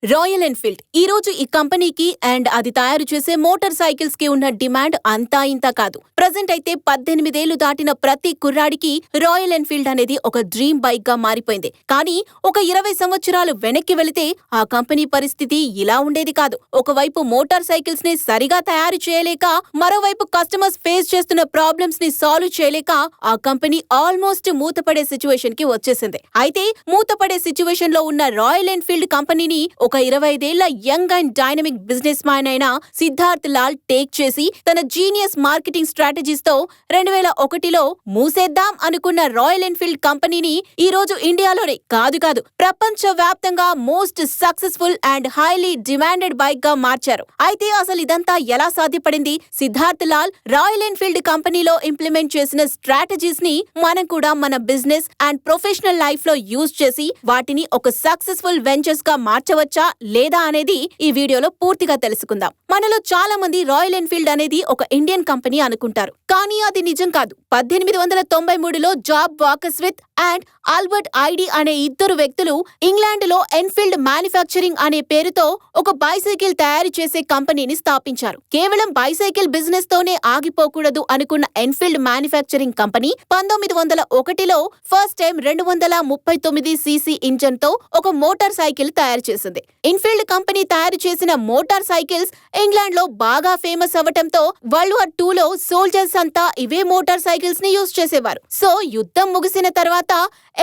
Royal Enfield ఈ రోజు ఈ కంపెనీకి అండ్ అది తయారు చేసే మోటార్ సైకిల్స్ కి ఉన్న డిమాండ్ అంతా ఇంత కాదు. ప్రెజెంట్ అయితే 18 ఏళ్లు దాటిన ప్రతి కుర్రాడికి రాయల్ ఎన్ఫీల్డ్ అనేది ఒక డ్రీమ్ బైక్ గా మారిపోయింది. కానీ ఒక 20 సంవత్సరాలు వెనక్కి వెళితే ఆ కంపెనీ పరిస్థితి ఇలా ఉండేది కాదు. ఒకవైపు మోటార్ సైకిల్స్ ని సరిగా తయారు చేయలేక, మరోవైపు కస్టమర్స్ ఫేస్ చేస్తున్న ప్రాబ్లమ్స్ ని సాల్వ్ చేయలేక ఆ కంపెనీ ఆల్మోస్ట్ మూతపడే సిచ్యువేషన్ కి వచ్చేసింది. అయితే మూతపడే సిచ్యువేషన్ లో ఉన్న రాయల్ ఎన్ఫీల్డ్ కంపెనీని ఒక 25 ఏళ్ల young and dynamic business man అయిన సిద్ధార్థ్ లాల్ టేక్ చేసి తన జీనియస్ మార్కెటింగ్ స్ట్రాటజీస్ తో 2001లో మూసేద్దాం అనుకున్న రాయల్ ఎన్ఫీల్డ్ కంపెనీని ఈ రోజు ఇండియాలోనే కాదు ప్రపంచ వ్యాప్తంగా most successful and highly demanded bike గా మార్చారు. అయితే అసలు ఇదంతా ఎలా సాధ్యపడింది? సిద్ధార్థ్ లాల్ రాయల్ ఎన్ఫీల్డ్ కంపెనీలో ఇంప్లిమెంట్ చేసిన స్ట్రాటజీస్ ని మనం కూడా మన బిజినెస్ అండ్ ప్రొఫెషనల్ లైఫ్ లో యూజ్ చేసి వాటిని ఒక సక్సెస్ఫుల్ వెంచర్స్ గా మార్చవచ్చా లేదా అనేది ఈ వీడియోలో పూర్తిగా తెలుసుకుందాం. మనలో చాలా మంది రాయల్ ఎన్ఫీల్డ్ అనేది ఒక ఇండియన్ కంపెనీ అనుకుంటారు, కానీ అది నిజం కాదు. 1893లో జాబ్ వాకర్స్విత్ అండ్ ఆల్బర్ట్ ఐడి అనే ఇద్దరు వ్యక్తులు ఇంగ్లాండ్ లో ఎన్ఫీల్డ్ మ్యానుఫ్యాక్చరింగ్ అనే పేరుతో ఒక బైసైకిల్ తయారు చేసే కంపెనీని స్థాపించారు. కేవలం బైసైకిల్ బిజినెస్ తోనే ఆగిపోకూడదు అనుకున్న ఎన్ఫీల్డ్ మ్యానుఫ్యాక్చరింగ్ కంపెనీ 1901లో ఫస్ట్ టైం 239 cc ఇంజన్ తో ఒక మోటార్ సైకిల్ తయారు చేసింది. ఎన్ఫీల్డ్ కంపెనీ తయారు చేసిన మోటార్ సైకిల్స్ ఇంగ్లాండ్ లో బాగా ఫేమస్ అవ్వటంతో వరల్డ్ వార్ 2లో సోల్జర్స్ అంతా ఇవే మోటార్ సైకిల్స్ ని యూజ్ చేసేవారు. సో యుద్ధం ముగిసిన తర్వాత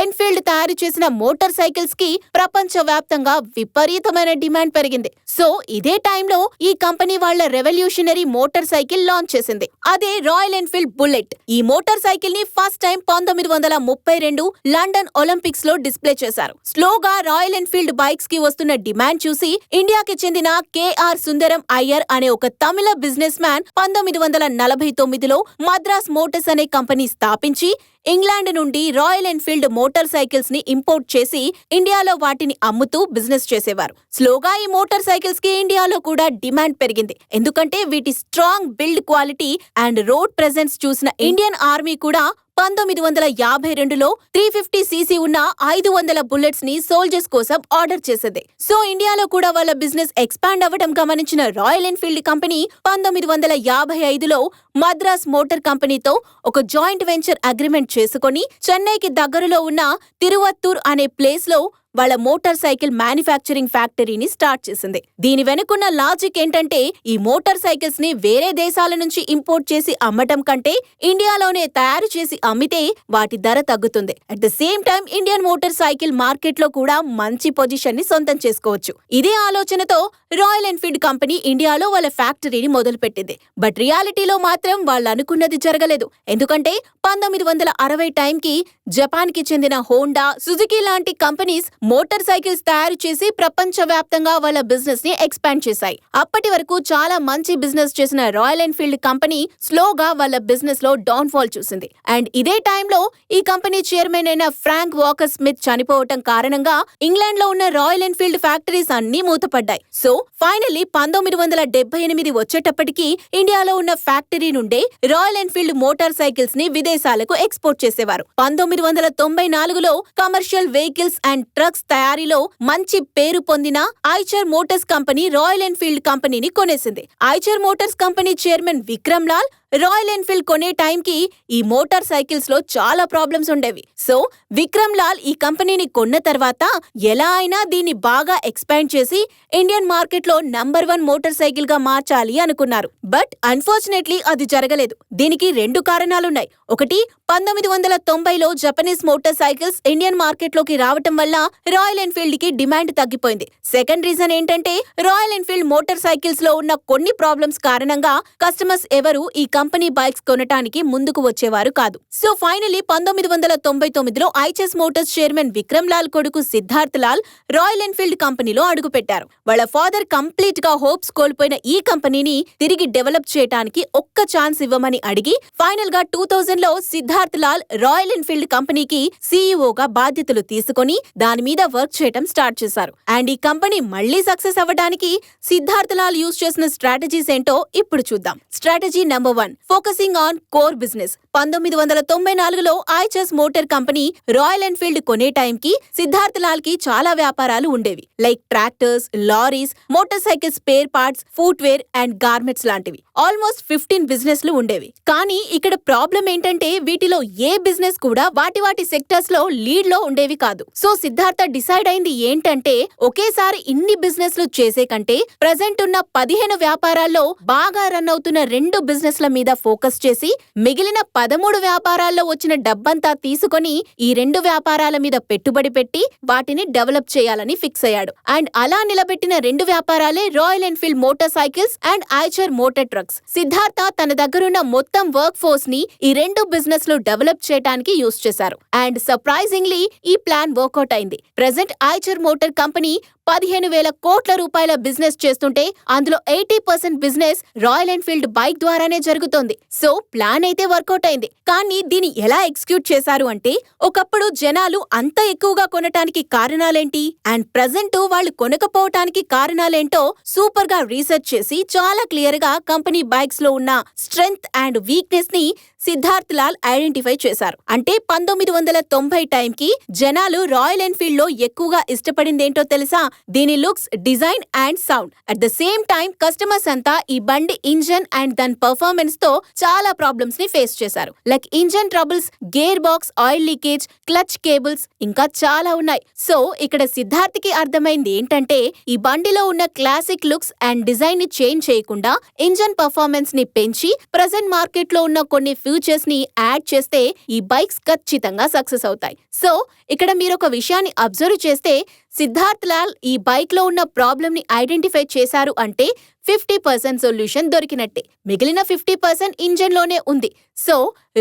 ఎన్ఫీల్డ్ తయారు చేసిన మోటార్ సైకిల్స్ కి ప్రపంచ వ్యాప్తంగా విపరీతమైన డిమాండ్ పెరిగింది. సో ఇదే టైంలో ఈ కంపెనీ వాళ్ళ రెవల్యూషనరీ మోటార్ సైకిల్ లాంచ్ చేసింది. అదే రాయల్ ఎన్ఫీల్డ్ బుల్లెట్. ఈ మోటార్ సైకిల్ ని ఫస్ట్ టైం 1932 లండన్ ఒలింపిక్స్ లో డిస్ప్లే చేశారు. స్లోగా రాయల్ ఎన్ఫీల్డ్ బైక్స్ కి వస్తున్న డిమాండ్ చూసి ఇండియాకి చెందిన కేఆర్ సుందరం అయ్యర్ అనే ఒక తమిళ బిజినెస్ మ్యాన్ 1949లో మద్రాస్ మోటార్స్ అనే కంపెనీ స్థాపించి ఇంగ్లాండ్ నుండి రాయల్ ఎన్ఫీల్డ్ మోటార్ సైకిల్స్ ని ఇంపోర్ట్ చేసి ఇండియాలో వాటిని అమ్ముతూ బిజినెస్ చేసేవారు. స్లోగా ఈ మోటార్ సైకిల్స్ కి ఇండియాలో కూడా డిమాండ్ పెరిగింది. ఎందుకంటే వీటి strong build quality and road presence చూసిన ఇండియన్ ఆర్మీ కూడా 1952లో 350 cc ఉన్న 500 బుల్లెట్స్ ని సోల్జర్స్ కోసం ఆర్డర్ చేసింది. సో ఇండియాలో కూడా వాళ్ళ బిజినెస్ ఎక్స్పాండ్ అవ్వడం గమనించిన రాయల్ ఎన్ఫీల్డ్ కంపెనీ 1955లో మద్రాస్ మోటార్ కంపెనీతో ఒక జాయింట్ వెంచర్ అగ్రిమెంట్ చేసుకుని చెన్నైకి దగ్గరలో ఉన్న తిరువత్తూర్ అనే ప్లేస్ లో వాళ్ళ మోటార్ సైకిల్ మ్యానుఫ్యాక్చరింగ్ ఫ్యాక్టరీని స్టార్ట్ చేసింది. దీని వెనుకున్న లాజిక్ ఏంటంటే ఈ మోటార్ సైకిల్స్ ని వేరే దేశాల నుంచి ఇంపోర్ట్ చేసి అమ్మటం కంటే ఇండియాలోనే తయారు చేసి అమ్మితే వాటి ధర తగ్గుతుంది. At the same time Indian motor cycle market లో కూడా మంచి పొజిషన్ ని సొంతం చేసుకోవచ్చు. ఇదే ఆలోచనతో రాయల్ ఎన్ఫీల్డ్ కంపెనీ ఇండియాలో వాళ్ళ ఫ్యాక్టరీని మొదలుపెట్టింది. బట్ రియాలిటీలో మాత్రం వాళ్ళు అనుకున్నది జరగలేదు. ఎందుకంటే 1960 టైంకి జపాన్ కి చెందిన హోండా, సుజుకి లాంటి కంపెనీస్ మోటార్ సైకిల్స్ తయారు చేసి ప్రపంచ వ్యాప్తంగా వాళ్ళ బిజినెస్ ని ఎక్స్పాండ్ చేశాయి. అప్పటి వరకు చాలా మంచి బిజినెస్ చేసిన రాయల్ ఎన్ఫీల్డ్ కంపెనీ స్లోగా వాళ్ళ బిజినెస్ లో డౌన్ ఫాల్ చూసింది. అండ్ ఇదే టైంలో ఈ కంపెనీ చైర్మన్ అయిన ఫ్రాంక్ వాకర్ స్మిత్ చనిపోవటం కారణంగా ఇంగ్లాండ్ లో ఉన్న రాయల్ ఎన్ఫీల్డ్ ఫ్యాక్టరీస్ అన్ని మూతపడ్డాయి. సో ఫైనల్లీ 1978 వచ్చేటప్పటికి ఇండియాలో ఉన్న ఫ్యాక్టరీ నుండే రాయల్ ఎన్ఫీల్డ్ మోటార్ సైకిల్స్ ని విదేశాలకు ఎక్స్పోర్ట్ చేసేవారు. 1994లో కమర్షియల్ వెహికల్స్ అండ్ ట్రక్స్ తయారీలో మంచి పేరు పొందిన Eicher Motors company Royal Enfield కంపెనీని కొనేసింది. Eicher Motors company chairman Vikram Lal Royal Enfield కొనే టైంకి ఈ మోటార్ సైకిల్స్ లో చాలా ప్రాబ్లమ్స్ ఉండేవి. సో విక్రమ్ లాల్ ఈ కంపెనీని కొన్న తర్వాత ఎలా అయినా దీన్ని బాగా ఎక్స్పాండ్ చేసి ఇండియన్ మార్కెట్ లో నంబర్ 1 మోటార్ సైకిల్ గా మార్చాలి అనుకున్నారు. బట్ అన్ఫార్చునేట్లీ అది జరగలేదు. దీనికి 2 కారణాలున్నాయి. ఒకటి, 1990లో Japanese motorcycles Indian market లోకి రావటం వల్ల రాయల్ ఎన్ఫీల్డ్ కి డిమాండ్ తగ్గిపోయింది. సెకండ్ రీజన్ ఏంటంటే రాయల్ ఎన్ఫీల్డ్ మోటార్ సైకిల్స్ లో ఉన్న కొన్ని ప్రాబ్లమ్స్ కారణంగా కస్టమర్స్ ఎవరు ఈ కంపెనీ బైక్స్ కొనటానికి ముందుకు వచ్చేవారు కాదు. సో ఫైనలీ 1999లో ఐచర్ మోటార్స్ చైర్మన్ విక్రమ్ లాల్ కొడుకు సిద్ధార్థ్ లాల్ రాయల్ ఎన్ఫీల్డ్ కంపెనీలో అడుగుపెట్టారు. వాళ్ళ ఫాదర్ కంప్లీట్ గా హోప్స్ కోల్పోయిన ఈ కంపెనీని తిరిగి డెవలప్ చేయడానికి ఒక్క ఛాన్స్ ఇవ్వమని అడిగి ఫైనల్ గా 2000లో సిద్ధార్థ్ లాల్ రాయల్ ఎన్ఫీల్డ్ కంపెనీకి సీఈఓగా బాధ్యతలు తీసుకుని దాని మీద వర్క్ చేయటం స్టార్ట్ చేశారు. అండ్ ఈ కంపెనీ మళ్లీ సక్సెస్ అవ్వడానికి సిద్ధార్థ్ లాల్ యూజ్ చేసిన స్ట్రాటజీస్ ఏంటో ఇప్పుడు చూద్దాం. Strategy number 1, 1 focusing on core business. 1994లో Eichers motor company Royal Enfield కొనే టైంకి సిద్ధార్థ్ లాల్ కి చాలా వ్యాపారాలు ఉండేవి. Like tractors, lorries, motor cycle spare parts, footwear and garments లాంటివి. ఆల్మోస్ట్ 15 బిజినెస్లు ఉండేవి. కానీ ఇక్కడ ప్రాబ్లం ఏంటంటే వీటిలో ఏ బిజినెస్ కూడా వాటి సెక్టర్స్ లో లీడ్ లో ఉండేవి కాదు. సో సిద్ధార్థ డిసైడ్ అయింది ఏంటంటే ఒకేసారి ఇన్ని బిజినెస్లు చేసే కంటే ప్రెజెంట్ ఉన్న 15 వ్యాపారాల్లో బాగా రన్ అవుతున్న 2 బిజినెస్ల మీద ఫోకస్ చేసి మిగిలిన 13 వ్యాపారాల్లో వచ్చిన డబ్బంతా తీసుకొని ఈ 2 వ్యాపారాల మీద పెట్టుబడి పెట్టి వాటిని డెవలప్ చేయాలని ఫిక్స్ అయ్యాడు. అండ్ అలా నిలబెట్టిన 2 వ్యాపారాలే Royal Enfield motor cycles and Eicher motor trucks. Siddhartha తన దగ్గరున్న మొత్తం వర్క్ ఫోర్స్ ని ఈ 2 బిజినెస్ లో డెవలప్ చేయడానికి యూస్ చేశారు. అండ్ సర్ప్రైజింగ్లీ ఈ ప్లాన్ వర్కౌట్ అయింది. ప్రెజెంట్ ఐచర్ మోటార్ కంపెనీ 15,000 కోట్ల రూపాయల బిజినెస్ చేస్తుంటే అందులో 80% బిజినెస్ రాయల్ ఎన్ఫీల్డ్ బైక్ ద్వారానే జరుగుతోంది. సో ప్లాన్ అయితే వర్కౌట్ అయింది. కానీ దీన్ని ఎలా ఎగ్జిక్యూట్ చేశారు అంటే ఒకప్పుడు జనాలు అంత ఎక్కువగా కొనటానికి కారణాలేంటి అండ్ ప్రెజెంట్ వాళ్ళు కొనకపోవటానికి కారణాలేంటో సూపర్ గా రీసెర్చ్ చేసి చాలా క్లియర్ గా కంపెనీ బైక్స్ లో ఉన్న స్ట్రెంగ్త్ అండ్ వీక్నెస్ ని సిద్ధార్థ్ లాల్ ఐడెంటిఫై చేశారు. అంటే 1990 టైంకి జనాలు రాయల్ ఎన్ఫీల్డ్ లో ఎక్కువగా ఇష్టపడిందేంటో తెలుసా? దీని looks, design and sound. At the same time customers అంతా ఈ బండి ఇంజన్ అండ్ దాని పర్ఫార్మెన్స్ తో చాలా ప్రాబ్లమ్స్ ని ఫేస్ చేశారు. Like engine troubles, gear box, oil leakage, clutch cables, ఇంకా చాలా ఉన్నాయి. సో ఇక్కడ సిద్ధార్థ్కి అర్థమైంది ఏంటంటే ఈ బండిలో ఉన్న క్లాసిక్ లుక్స్ అండ్ డిజైన్ ని చేంజ్ చేయకుండా ఇంజన్ పర్ఫార్మెన్స్ ని పెంచి ప్రెజెంట్ మార్కెట్ లో ఉన్న కొన్ని ఫ్యూచర్స్ ని యాడ్ చేస్తే ఈ బైక్స్ ఖచ్చితంగా సక్సెస్ అవుతాయి. సో ఇక్కడ మీరు ఒక విషయాన్ని అబ్జర్వ్ చేస్తే సిద్ధార్థ్ లాల్ ఈ బైక్ లో ఉన్న ప్రాబ్లమ్ ని ఐడెంటిఫై చేశారు అంటే 50% సొల్యూషన్ దొరికినట్టే. మిగిలిన 50% ఇంజన్ లోనే ఉంది. సో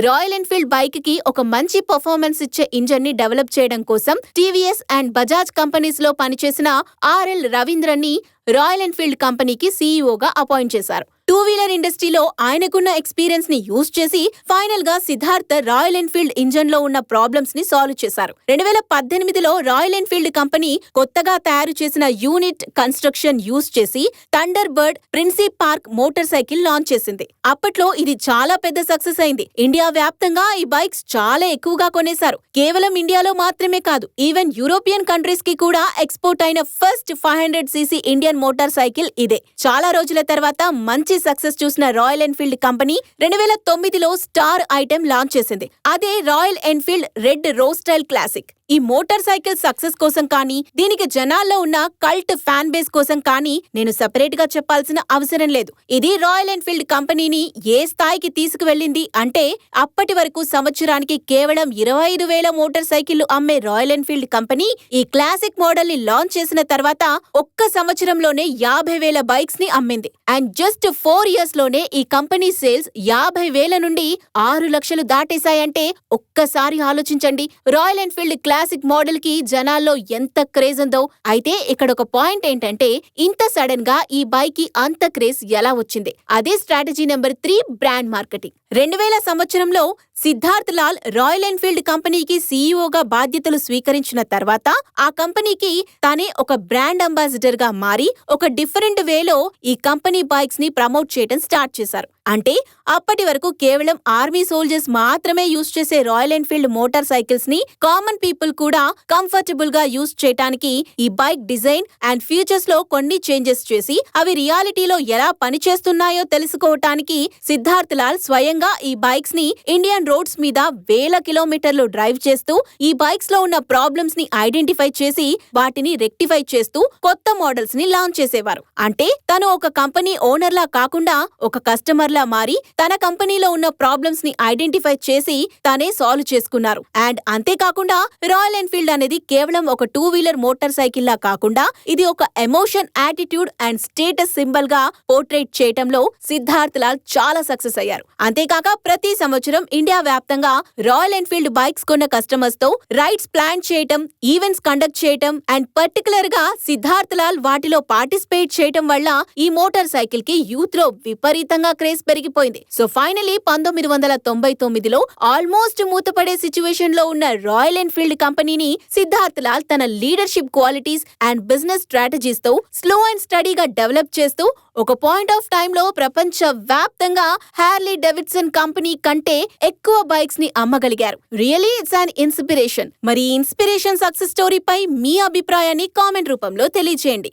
రాయల్ ఎన్ఫీల్డ్ బైక్ కి ఒక మంచి పర్ఫార్మెన్స్ ఇచ్చే ఇంజన్ ని డెవలప్ చేయడం కోసం టీవీఎస్ అండ్ బజాజ్ కంపెనీస్ లో పనిచేసిన ఆర్ఎల్ రవీంద్రన్ ని రాయల్ ఎన్ఫీల్డ్ కంపెనీకి సీఈఓగా అపాయింట్ చేశారు. 2 వీలర్ ఇండస్ట్రీలో ఆయనకున్న ఎక్స్పీరియన్స్ ని యూజ్ చేసి ఫైనల్ గా సిద్ధార్థ్ రాయల్ ఎన్ఫీల్డ్ ఇంజన్ లో ఉన్న ప్రాబ్లమ్స్ ని సాల్వ్ చేశారు. 2018లో రాయల్ ఎన్ఫీల్డ్ కంపెనీ కొత్తగా తయారు చేసిన యూనిట్ కన్స్ట్రక్షన్ యూజ్ చేసి థండర్ బర్డ్ ప్రిన్సీ పార్క్ మోటార్ సైకిల్ లాంచ్ చేసింది. అప్పట్లో ఇది చాలా పెద్ద సక్సెస్ అయింది. ఇండియా వ్యాప్తంగా ఈ బైక్స్ చాలా ఎక్కువగా కొనేశారు. కేవలం ఇండియాలో మాత్రమే కాదు, ఈవెన్ యూరోపియన్ కంట్రీస్ కి కూడా ఎక్స్పోర్ట్ అయిన first 500cc Indian motor cycle ఇదే. చాలా రోజుల తర్వాత మంచి సక్సెస్ చూసిన రాయల్ ఎన్ఫీల్డ్ కంపెనీ 2009లో స్టార్ ఐటెం లాంచ్ చేసింది. అదే రాయల్ ఎన్ఫీల్డ్ రెడ్ రోస్టైల్ క్లాసిక్. ఈ మోటార్ సైకిల్ సక్సెస్ కోసం కానీ దీనికి జనాల్లో ఉన్న కల్ట్ ఫ్యాన్ బేస్ కోసం కానీ నేను సెపరేట్ గా చెప్పాల్సిన అవసరం లేదు. ఇది రాయల్ ఎన్ఫీల్డ్ కంపెనీని ఏ స్థాయికి తీసుకువెళ్ళింది అంటే అప్పటి వరకు సంవత్సరానికి కేవలం 25,000 మోటార్ సైకిళ్లు అమ్మే రాయల్ ఎన్ఫీల్డ్ కంపెనీ ఈ క్లాసిక్ మోడల్ ని లాంచ్ చేసిన తర్వాత ఒక్క సంవత్సరంలోనే 50,000 బైక్స్ ని అమ్మింది. అండ్ జస్ట్ 4 years లోనే ఈ కంపెనీ సేల్స్ 50,000 నుండి 6 లక్షలు దాటేశాయంటే ఒక్కసారి ఆలోచించండి. రాయల్ ఎన్ఫీల్డ్ క్లాసిక్ మోడల్ కి జనాల్లో ఎంత క్రేజ్ ఉందో. అయితే ఇక్కడ ఒక పాయింట్ ఏంటంటే ఇంత సడన్ గా ఈ బైక్ కి అంత క్రేజ్ ఎలా వచ్చింది? అదే స్ట్రాటజీ నెంబర్ 3, బ్రాండ్ మార్కెటింగ్. 2000 సంవత్సరంలో సిద్ధార్థ్ లాల్ రాయల్ ఎన్ఫీల్డ్ కంపెనీకి సీఈఓగా బాధ్యతలు స్వీకరించిన తర్వాత ఆ కంపెనీకి తానే ఒక బ్రాండ్ అంబాసిడర్ గా మారి ఒక డిఫరెంట్ వేలో ఈ కంపెనీ బైక్స్ ని ప్రమోట్ చేయడం స్టార్ట్ చేశారు. అంటే అప్పటి వరకు కేవలం ఆర్మీ సోల్జర్స్ మాత్రమే యూజ్ చేసే రాయల్ ఎన్ఫీల్డ్ మోటార్ సైకిల్స్ ని కామన్ పీపుల్ కూడా కంఫర్టబుల్ గా యూజ్ చేయడానికి ఈ బైక్ డిజైన్ అండ్ ఫీచర్స్ లో కొన్ని చేంజెస్ చేసి అవి రియాలిటీలో ఎలా పనిచేస్తున్నాయో తెలుసుకోవటానికి సిద్ధార్థ్ లాల్ స్వయంగా ఈ బైక్స్ ని ఇండియన్ రోడ్స్ మీద వేల కిలోమీటర్లు డ్రైవ్ చేస్తూ ఈ బైక్స్ లో ఉన్న ప్రాబ్లమ్స్ ని ఐడెంటిఫై చేసి వాటిని రెక్టిఫై చేస్తూ కొత్త మోడల్స్ ని లాంచ్ చేసేవారు. అంటే తను ఒక కంపెనీ ఓనర్ లా కాకుండా ఒక కస్టమర్ లా మారి తన కంపెనీలో ఉన్న ప్రాబ్లమ్స్ ని ఐడెంటిఫై చేసి తానే సాల్వ్ చేసుకున్నారు. అండ్ అంతేకాకుండా రాయల్ ఎన్ఫీల్డ్ అనేది కేవలం ఒక 2 వీలర్ మోటార్ సైకిల్ లా కాకుండా ఇది ఒక emotion, attitude and status symbol గా పోర్ట్రేట్ చేయటంలో సిద్ధార్థ్ లాల్ చాలా సక్సెస్ అయ్యారు. అంతేకాక ప్రతి సంవత్సరం ఇండియా వ్యాప్తంగా రాయల్ ఎన్ఫీల్డ్ బైక్స్ కొన్న కస్టమర్స్ తో రైడ్స్ ప్లాన్ చేయటం, ఈవెంట్స్ కండక్ట్ చేయటం అండ్ పర్టికులర్ గా సిద్ధార్థ్ లాల్ వాటిలో పార్టిసిపేట్ చేయటం వల్ల ఈ మోటార్ సైకిల్ కి యూత్ లో విపరీతంగా క్రేజ్ పెరిగిపోయింది. సో ఫైనలీ 1999లో ఆల్మోస్ట్ మూతపడే సిచ్యువేషన్ లో ఉన్న రాయల్ ఎన్ఫీల్డ్ కంపెనీని సిద్ధార్థ్ లాల్ తన leadership qualities and business strategies తో స్లో అండ్ స్టడీగా డెవలప్ చేస్తూ ఒక పాయింట్ ఆఫ్ టైమ్ లో ప్రపంచ వ్యాప్తంగా హార్లీ డేవిడ్సన్ కంపెనీ కంటే ఎక్కువ బైక్స్ ని అమ్మగలిగారు. Really it's an inspiration. మరి ఈ ఇన్స్పిరేషన్ సక్సెస్ స్టోరీపై మీ అభిప్రాయాన్ని కామెంట్ రూపంలో తెలియజేయండి.